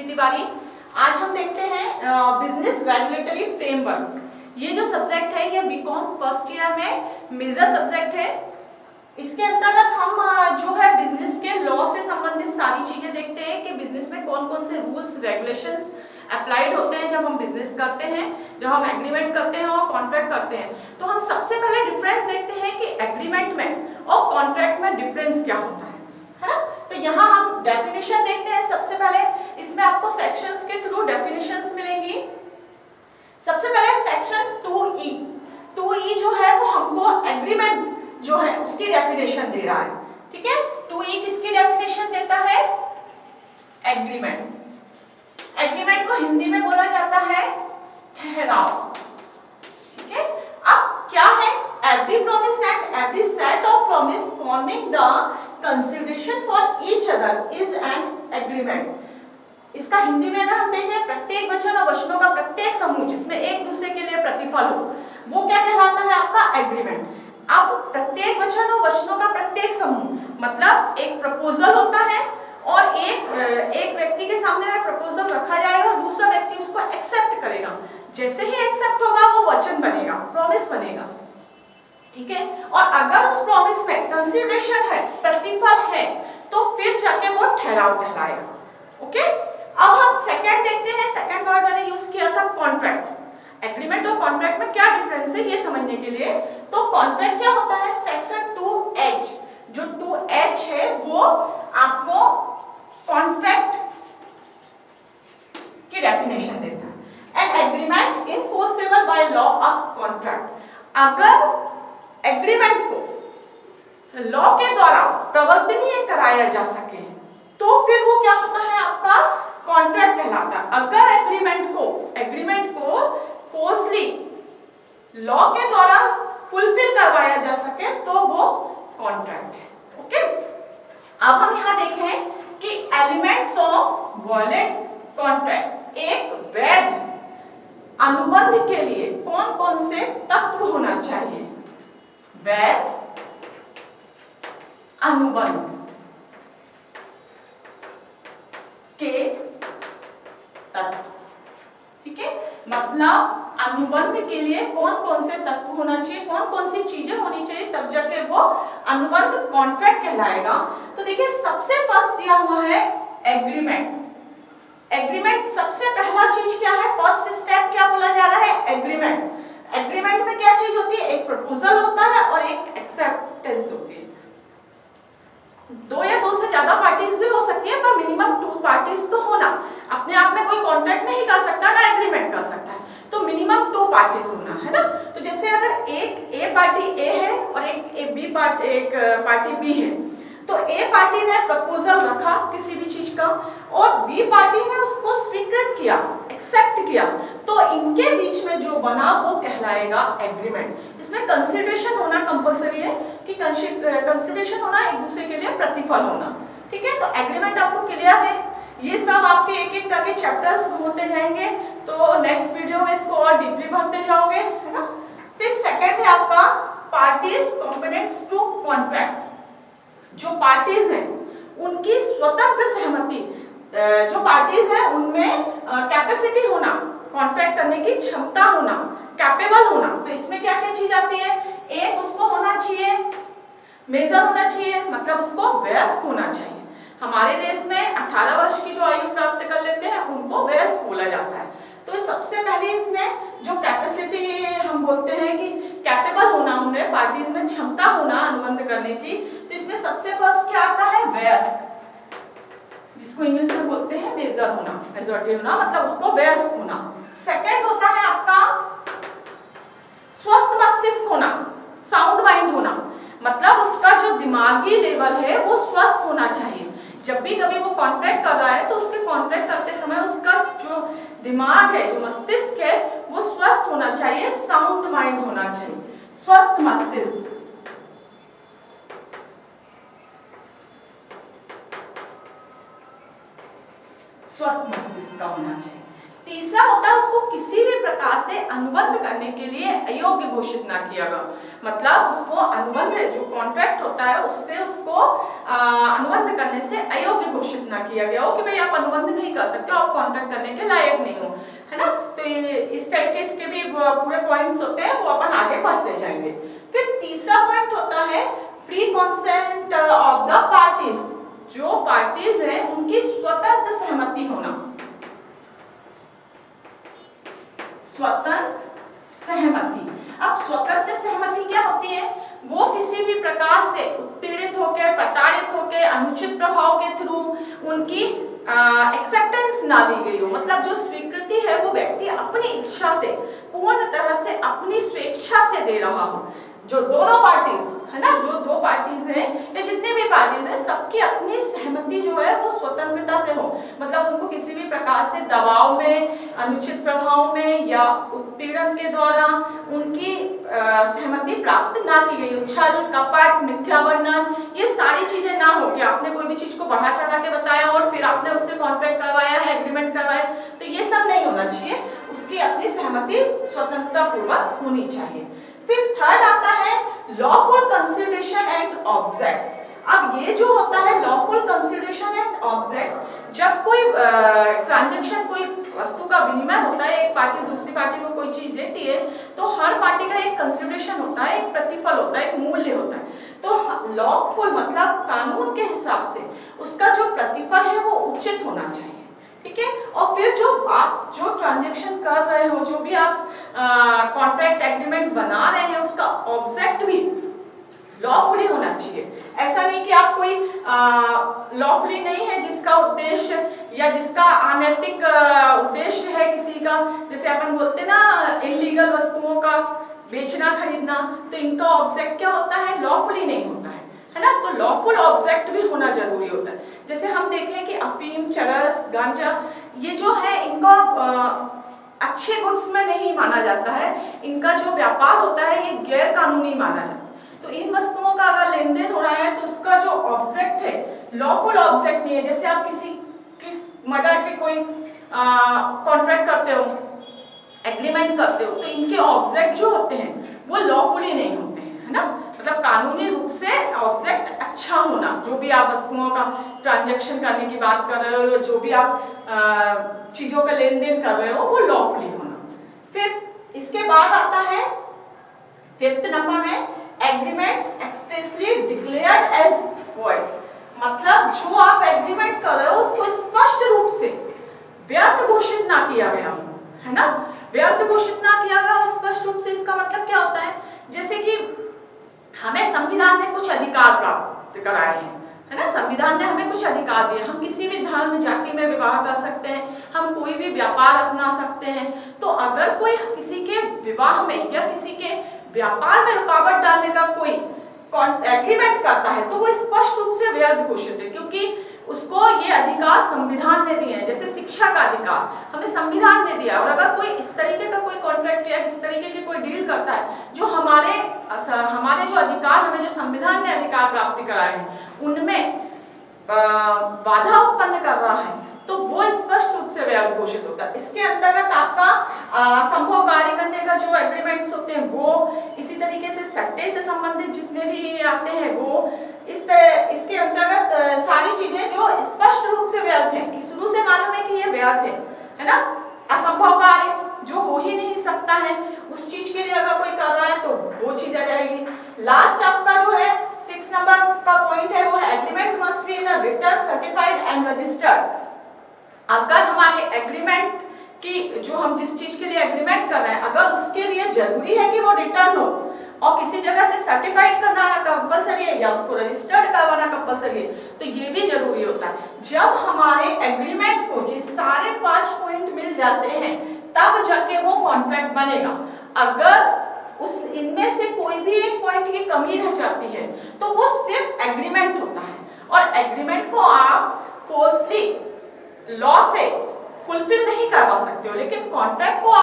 तिवारी। आज हम देखते हैं बिजनेस रेगुलेटरी फ्रेमवर्क। ये जो सब्जेक्ट है ये बीकॉम फर्स्ट ईयर में मेजर सब्जेक्ट है। इसके अंतर्गत हम जो है बिजनेस के लॉ से संबंधित सारी चीजें देखते हैं कि बिजनेस में कौन कौन से रूल्स रेगुलेशंस अप्लाइड होते हैं जब हम बिजनेस करते हैं, जब हम एग्रीमेंट करते हैं और कॉन्ट्रैक्ट करते हैं। तो हम सबसे पहले डिफरेंस देखते हैं कि एग्रीमेंट में और कॉन्ट्रैक्ट में डिफरेंस क्या होता है ना। तो यहाँ हम डेफिनेशन देखते हैं। सबसे पहले इसमें आपको सेक्शंस के थ्रू डेफिनेशंस मिलेंगी। सबसे पहले सेक्शन 2E जो है वो हमको एग्रीमेंट जो है उसकी डेफिनेशन दे रहा है। ठीक है, 2E किसकी डेफिनेशन देता है? एग्रीमेंट। एग्रीमेंट को हिंदी में बोला जाता है ठहराव। ठीक है, अब क्या है? Every promise and every set of promise forming the consideration for each other is an agreement. इसका हिंदी में अगर हम देखें, प्रत्येक वचन और वचनों का प्रत्येक समूह जिसमें एक दूसरे के लिए प्रतिफल हो, वो क्या कहलाता है? आपका एग्रीमेंट। अब प्रत्येक वचन और वचनों का प्रत्येक समूह मतलब एक प्रपोजल होता है और एक व्यक्ति के सामने में प्रपोजल रखा जाएगा, दूसरा व्यक्ति उसको एक्सेप्ट करेगा। जैसे ही एक्सेप्ट होगा वो वचन बनेगा, प्रॉमिस बनेगा। ठीक है, और अगर उस प्रॉमिस में कंसीडरेशन है, प्रतिफल है, तो फिर जाके वो ठहराव कहलाएगा। ओके, अब हम सेकंड देखते हैं। सेकंड वर्ड मैंने यूज किया था कॉन्ट्रैक्ट। एग्रीमेंट और कॉन्ट्रैक्ट में क्या डिफरेंस है ये समझने के लिए, तो कॉन्ट्रैक्ट क्या होता है? सेक्शन 2H, जो 2H है वो आपको कॉन्ट्रैक्ट की डेफिनेशन देता है। An agreement enforceable by law of contract. अगर एग्रीमेंट को लॉ के द्वारा प्रवर्तनीय कराया जा सके तो फिर वो क्या होता है? आपका कॉन्ट्रैक्ट कहलाता है। अगर एग्रीमेंट को फोर्सली लॉ के द्वारा फुलफिल करवाया जा सके तो वो कॉन्ट्रैक्ट है। ओके, अब हम यहां देखें कि एलिमेंट्स ऑफ वैलिड कॉन्ट्रैक्ट, एक वैध अनुबंध के लिए कौन कौन से तत्व होना चाहिए? वैध अनुबंध के तत्व। ठीक है, मतलब अनुबंध के लिए कौन कौन से तत्व होना चाहिए, कौन कौन सी चीजें होनी चाहिए, तब जाके वो अनुबंध कॉन्ट्रैक्ट कहलाएगा। तो देखिए, सबसे फर्स्ट दिया हुआ है एग्रीमेंट। एग्रीमेंट सबसे पहला चीज क्या है? फर्स्ट स्टेप क्या बोला जा रहा है? एग्रीमेंट। एग्रीमेंट में क्या चीज होती है? एक प्रपोजल होता है और एक एक्सेप्टेंस होती है। दो या दो से ज्यादा पार्टीज भी हो सकती है, पर मिनिमम 2 पार्टीज तो होना। अपने आप में कोई कॉन्ट्रैक्ट नहीं कर सकता ना एग्रीमेंट कर सकता है, तो मिनिमम 2 पार्टीज होना है ना। तो जैसे अगर एक ए पार्टी ए है और एक पार्टी बी है, तो ए पार्टी ने प्रपोजल रखा किसी भी चीज का और बी पार्टी ने उसको स्वीकृत किया, एक्सेप्ट किया, तो इनके बीच में जो बना वो कहलाएगा एग्रीमेंट। इसमें कंसिडरेशन होना कंपलसरी है कि कंसिडरेशन होना, एक दूसरे के लिए प्रतिफल होना। ठीक है, तो एग्रीमेंट आपको क्लियर है। ये सब आपके एक एक करके चैप्टर्स होते जाएंगे, तो नेक्स्ट वीडियो में इसको और डीपली भरते जाओगे, है ना। फिर सेकंड है आपका पार्टीज कंपोनेंट्स टू कॉन्ट्रैक्ट। जो पार्टीज हैं उनकी स्वतंत्र सहमति, जो पार्टीज हैं उनमें कैपेसिटी होना, कॉन्ट्रैक्ट करने की क्षमता होना, कैपेबल होना। तो इसमें क्या क्या चीज आती है? एक उसको होना चाहिए मेजर होना चाहिए, मतलब उसको वयस्क होना चाहिए। हमारे देश में 18 वर्ष की जो आयु प्राप्त कर लेते हैं उनको वयस्क बोला जाता है। तो सबसे पहले इसमें जो कैपेसिटी हम बोलते हैं कि कैपेबल होना, उन्हें पार्टीज में क्षमता होना अनुबंध करने की, तो इसमें सबसे फर्स्ट क्या आता है? वयस्क, जिसको इंग्लिश में बोलते हैं मेजर होना, मेजॉरिटी होना, मतलब उसको वयस्क होना। सेकंड होता है आपका स्वस्थ मस्तिष्क होना, साउंड माइंड होना, मतलब उसका जो दिमागी लेवल है वो स्वस्थ होना चाहिए। जब भी कभी वो कॉन्ट्रैक्ट कर रहा है तो उसके कॉन्ट्रैक्ट करते समय उसका जो दिमाग है, जो मस्तिष्क है, वो स्वस्थ होना चाहिए, साउंड माइंड होना चाहिए, स्वस्थ मस्तिष्क। स्वस्थ मस्तिष्क का होना चाहिए। तीसरा होता है उसको किसी भी प्रकार से अनुबंध करने के लिए अयोग्य घोषित ना किया गया, मतलब उसको अनुबंध जो कॉन्ट्रैक्ट होता है उससे उसको अनुबंध करने से अयोग्य घोषित ना किया गया हो कि भाई आप अनुबंध नहीं कर सकते हो, आप कॉन्ट्रैक्ट करने के लायक नहीं हो, है ना। तो ये इस टाइप के इसके भी पूरे पॉइंट्स होते हैं, वो अपन आगे पढ़ते जाएंगे। फिर तीसरा पॉइंट होता है free consent of the parties, जो पार्टीज हैं उनकी स्वतंत्र सहमति होना। स्वतंत्र सहमति, अब स्वतंत्र सहमति क्या होती है? वो किसी भी प्रकार से उत्पीड़ित होकर, प्रताड़ित होकर, अनुचित प्रभाव के थ्रू उनकी एक्सेप्टेंस ना ली गई हो, मतलब जो स्वीकृति है वो व्यक्ति अपनी इच्छा से, पूर्ण तरह से अपनी स्वेच्छा से दे रहा हो। जो दोनों पार्टीज है ना, जो दो पार्टीज हैं या जितने भी पार्टीज हैं, सबकी अपनी सहमति जो है वो स्वतंत्रता से हो, मतलब उनको किसी भी प्रकार से दबाव में, अनुचित प्रभाव में या उत्पीड़न के द्वारा उनकी सहमति प्राप्त ना की गई हो। छल, कपट, मिथ्या वर्णन, ये सारी चीजें ना हो कि आपने कोई भी चीज को बढ़ा चढ़ा के बताया और फिर आपने उससे कॉन्ट्रैक्ट करवाया है, एग्रीमेंट करवाया, तो ये सब नहीं होना चाहिए। उसकी अपनी सहमति स्वतंत्रता पूर्वक होनी चाहिए। फिर थर्ड आता है लॉफुल कंसिडरेशन एंड ऑब्जेक्ट। अब ये जो होता है लॉफुल कंसिडरेशन एंड ऑब्जेक्ट, जब कोई ट्रांजैक्शन, कोई वस्तु का विनिमय होता है, एक पार्टी दूसरी पार्टी को कोई चीज देती है, तो हर पार्टी का एक कंसिडरेशन होता है, एक प्रतिफल होता है, एक मूल्य होता है। तो लॉफुल मतलब कानून के हिसाब से उसका जो प्रतिफल है वो उचित होना चाहिए, ठीक है। और फिर जो आप जो ट्रांजैक्शन कर रहे हो, जो भी आप कॉन्ट्रैक्ट एग्रीमेंट बना रहे हैं, उसका ऑब्जेक्ट भी लॉफुली होना चाहिए। ऐसा नहीं कि आप कोई लॉफुली नहीं है जिसका उद्देश्य या जिसका अनैतिक उद्देश्य है किसी का, जैसे अपन बोलते ना इलीगल वस्तुओं का बेचना खरीदना, तो इनका ऑब्जेक्ट क्या होता है? लॉफुली नहीं होता है ना। तो लॉफुल ऑब्जेक्ट भी होना जरूरी होता है। जैसे हम देखें कि अफीम, चरस, गांजा, ये जो है इनका अच्छे गुड्स में नहीं माना जाता है, इनका जो व्यापार होता है ये गैर कानूनी माना जाता है। तो इन वस्तुओं का अगर लेन देन हो रहा है तो उसका जो ऑब्जेक्ट है लॉफुल ऑब्जेक्ट नहीं है। जैसे आप किस मर्डर के कोई कॉन्ट्रैक्ट करते हो, एग्रीमेंट करते हो, तो इनके ऑब्जेक्ट जो होते हैं वो लॉफुली नहीं होते हैं, है ना। मतलब कानूनी रूप से ऑब्जेक्ट अच्छा होना, जो भी आप वस्तुओं का ट्रांजैक्शन करने की बात कर रहे हो, जो भी आप चीजों का लेन देन कर रहे हो, वो लॉफुली होना। फिर इसके बाद आता है फिफ्थ नंबर में agreement expressly declared as void, मतलब जो आप एग्रीमेंट कर रहे हो उसको स्पष्ट रूप से व्यर्थ घोषित ना किया गया हो, है ना। व्यर्थ घोषित ना किया गया और स्पष्ट रूप से, इसका मतलब क्या होता है? जैसे कि हमें संविधान ने कुछ अधिकार प्राप्त कराए हैं, है ना। संविधान ने हमें कुछ अधिकार दिए, हम किसी भी धर्म जाति में विवाह कर सकते हैं, हम कोई भी व्यापार अपना सकते हैं। तो अगर कोई किसी के विवाह में या किसी के व्यापार में रुकावट डालने का कोई एग्रीमेंट करता है तो वो स्पष्ट रूप से व्यर्थ घोषित है, क्योंकि उसको ये अधिकार संविधान ने दिए हैं। जैसे शिक्षा का अधिकार हमें संविधान ने दिया, और अगर कोई इस तरीके का कोई कॉन्ट्रैक्ट या इस तरीके की कोई डील करता है जो हमारे जो अधिकार, हमें जो संविधान ने अधिकार प्राप्त कराए हैं उनमें बाधा उत्पन्न कर रहा है, तो वो स्पष्ट रूप से व्यर्थ घोषित होता है। इसके अंतर्गत आपका संभव कार्य करने का जो एग्रीमेंट्स होते हैं वो, इसी तरीके से सट्टे से संबंधित जितने भी आते हैं वो, इसके अंतर्गत सारी चीजें जो स्पष्ट रूप से व्यर्थ है, कि शुरू से मालूम है कि ये व्यर्थ है ना। असंभव कार्य जो हो ही नहीं सकता है, उस चीज के लिए अगर कोई कर रहा है तो वो चीज आ जाएगी। लास्ट आपका जो है 6 नंबर का पॉइंट है वो है agreement must be in a written, certified and registered. अगर हमारे एग्रीमेंट की, जो हम जिस चीज के लिए एग्रीमेंट कर रहे हैं, अगर उसके लिए जरूरी है कि वो रिटर्न हो और किसी जगह से सर्टिफाइड करना कंपलसरी है या उसको रजिस्टर्ड करवाना कंपलसरी है, तो ये भी जरूरी होता है। जब हमारे एग्रीमेंट को ये सारे 5 पॉइंट मिल जाते हैं तब जाके वो कॉन्ट्रैक्ट बनेगा। अगर उस इनमें से कोई भी एक पॉइंट की कमी रह जाती है तो वो सिर्फ एग्रीमेंट होता है, और एग्रीमेंट को आप फोर्सली लॉ से फुलफिल नहीं करवा सकते हो, लेकिन कॉन्ट्रैक्ट को